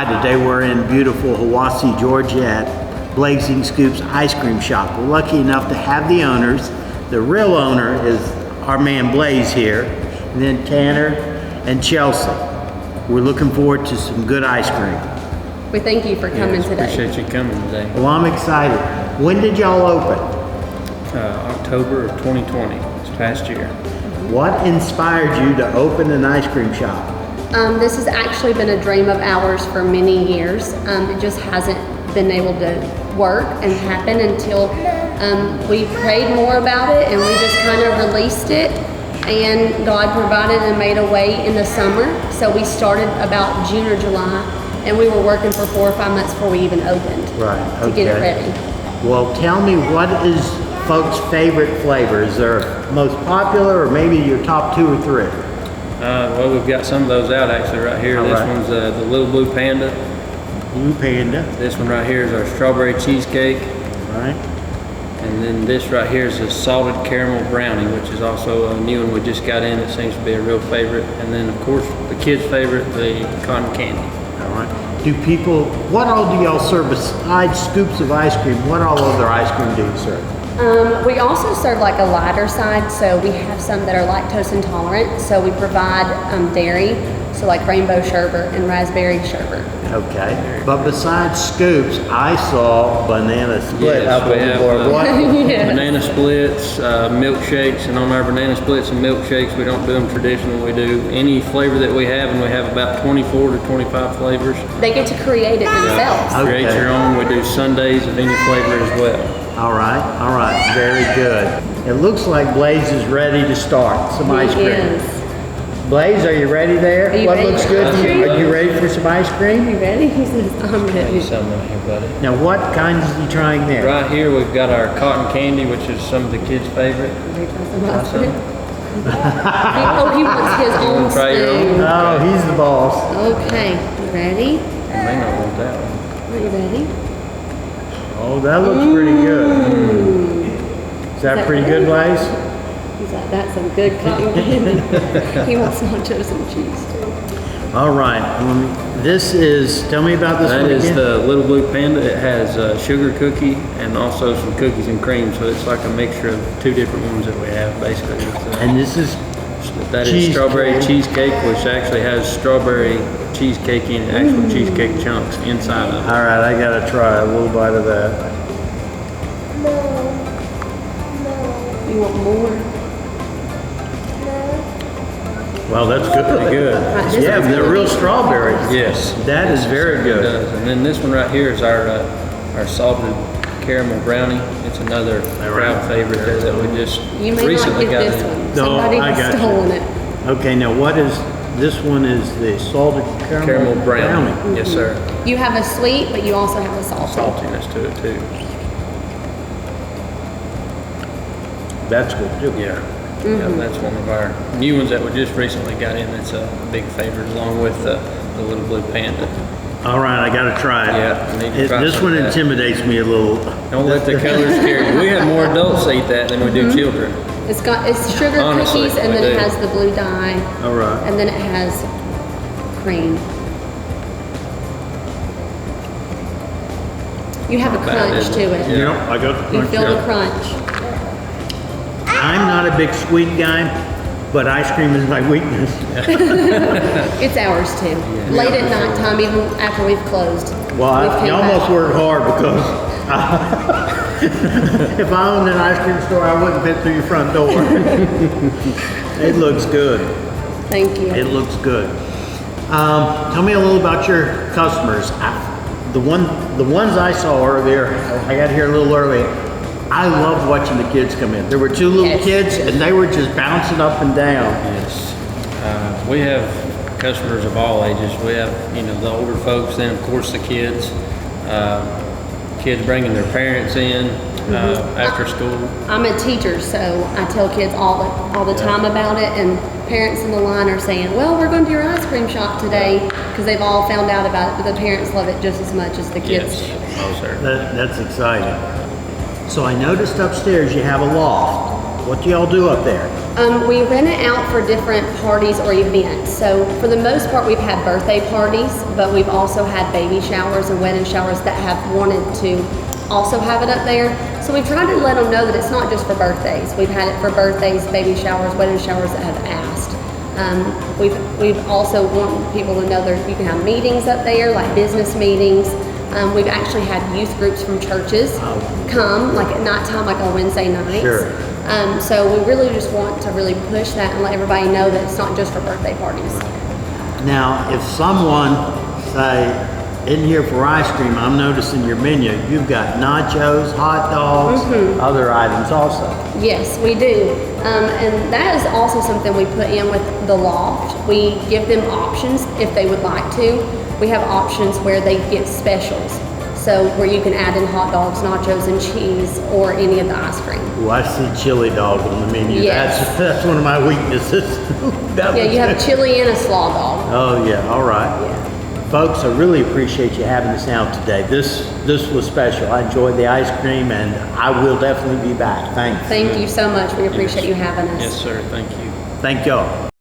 excited. Today we're in beautiful Hiawassee, Georgia at Blazin Scoops ice cream shop. We're lucky enough to have the owners. The real owner is our man Blaze here, and then Tanner and Chelsea. We're looking forward to some good ice cream. We thank you for coming today. Appreciate you coming today. Well, I'm excited. When did y'all open? October of 2020, this past year. What inspired you to open an ice cream shop? This has actually been a dream of ours for many years. It just hasn't been able to work and happen until we prayed more about it, and we just kind of released it, and God provided and made a way in the summer. So we started about June or July, and we were working for 4 or 5 months before we even opened. Right, to get it ready. Well, tell me, what is folks' favorite flavor? Is there most popular, or maybe your top 2 or 3? Well, we've got some of those out actually right here. All this right. one's the Little Blue Panda. Blue Panda. This one right here is our Strawberry Chessecake. Right. And then this right here is the Salted Caramel Brownie, which is also a new one we just got in. It seems to be a real favorite. And then, of course, the kids' favorite, the cotton candy. All right. Do people, what all do y'all serve besides scoops of ice cream? What all other ice cream do you serve? We also serve like a lighter side, so we have some that are lactose intolerant. So we provide dairy, so like rainbow sherbet and raspberry sherbet. Okay. But besides scoops, I saw banana split Yes, up we on the have, board. What? Yes. Banana splits, milkshakes, and on our banana splits and milkshakes, we don't do them traditional. We do any flavor that we have, and we have about 24 to 25 flavors. They get to create it themselves. Okay. Create your own. We do sundaes of any flavor as well. All right, very good. It looks like Blaze is ready to start some ice cream. Yes. Blaze, are you ready there? Are you What ready looks for good? ice cream? Are you ready for some ice cream? You ready? He says, I'm Got ready. you some right here, buddy. Now, what kinds are you trying there? Right here, we've got our cotton candy, which is some of the kids' favorite. Ready for some ice Awesome. cream? Oh, he wants his own Try your own? spoon. Oh, he's the boss. Okay, you ready? You may not want that one. Are you ready? Oh, that looks pretty good. Is that pretty good, Blaze? He's like, that's some good cotton candy. He wants nachos and cheese too. All right. This is, tell me about this That one is again. the Little Blue Panda. It has sugar cookie and also some cookies and cream, so it's like a mixture of 2 different ones that we have, basically. And this is That is cheesecake. Strawberry Chessecake, which actually has strawberry cheesecake in it, actual cheesecake chunks inside of it. all right, I gotta try a little bite of that. You want more? Well, that's good. Pretty good. Right, this Yeah, one's they're gonna real be- strawberries. Yes. That is very It good. does. And then this one right here is our Salted Caramel Brownie. It's another crowd favorite there that we just You may not recently get got this in. one. No, Somebody I got has you. stolen it. Okay, now what is, this one is the salted Caramel Brownie. Yes, sir. You have a sweet, but you also have a salty. Saltiness to it too. That's good too. Yeah. Yeah, that's one of our new ones that we just recently got in. That's a big favorite, along with the Little Blue Panda. All right, I gotta try it. Yeah, I need to try This some one of that. intimidates me a little. Don't let the colors scare you. We have more adults eat that than we do children. It's sugar Honestly, cookies, and we then it do. has the blue dye, All right. and then it has cream. You have a Not bad, crunch is to it? it. Yeah. Yep, I got the You crunch. feel Yeah. the crunch. I'm not a big sweet guy, but ice cream is my weakness. It's ours too. Late at night time, even after we've closed. Well, we've I came almost back. worked hard because if I owned an ice cream store, I wouldn't fit through your front door. It looks good. Thank you. It looks good. Tell me a little about your customers. The ones I saw earlier, I got here a little early. I loved watching the kids come in. There were 2 little Yes. kids, and they were just bouncing up and down. Yes. We have customers of all ages. We have, the older folks, then of course the kids. Kids bringing their parents in after school. I'm a teacher, so I tell kids all the time about it, and parents in the line are saying, well, we're going to your ice cream shop today, because they've all found out about it, but the parents love it just as much as the kids Yes. do. Oh, sir. That's exciting. So I noticed upstairs you have a loft. What do y'all do up there? We rent it out for different parties or events. So for the most part, we've had birthday parties, but we've also had baby showers and wedding showers that have wanted to also have it up there. So we've tried to let them know that it's not just for birthdays. We've had it for birthdays, baby showers, wedding showers that have asked. We've also want people to know that you can have meetings up there, like business meetings. We've actually had youth groups from churches come, like at nighttime, like on Wednesday nights. Sure. So we really just want to really push that and let everybody know that it's not just for birthday parties. Now, if someone, say, in here for ice cream, I'm noticing your menu, you've got nachos, hot dogs, other items also. Yes, we do. And that is also something we put in with the loft. We give them options if they would like to. We have options where they get specials. So where you can add in hot dogs, nachos, and cheese, or any of the ice cream. Oh, I see chili dog on the menu. Yes. That's one of my weaknesses. Yeah, you have chili and a slaw dog. Oh, yeah, all right. Yeah. Folks, I really appreciate you having us out today. This was special. I enjoyed the ice cream, and I will definitely be back. Thanks. Thank you so much. We appreciate you having us. Yes, sir. Thank you. Thank y'all.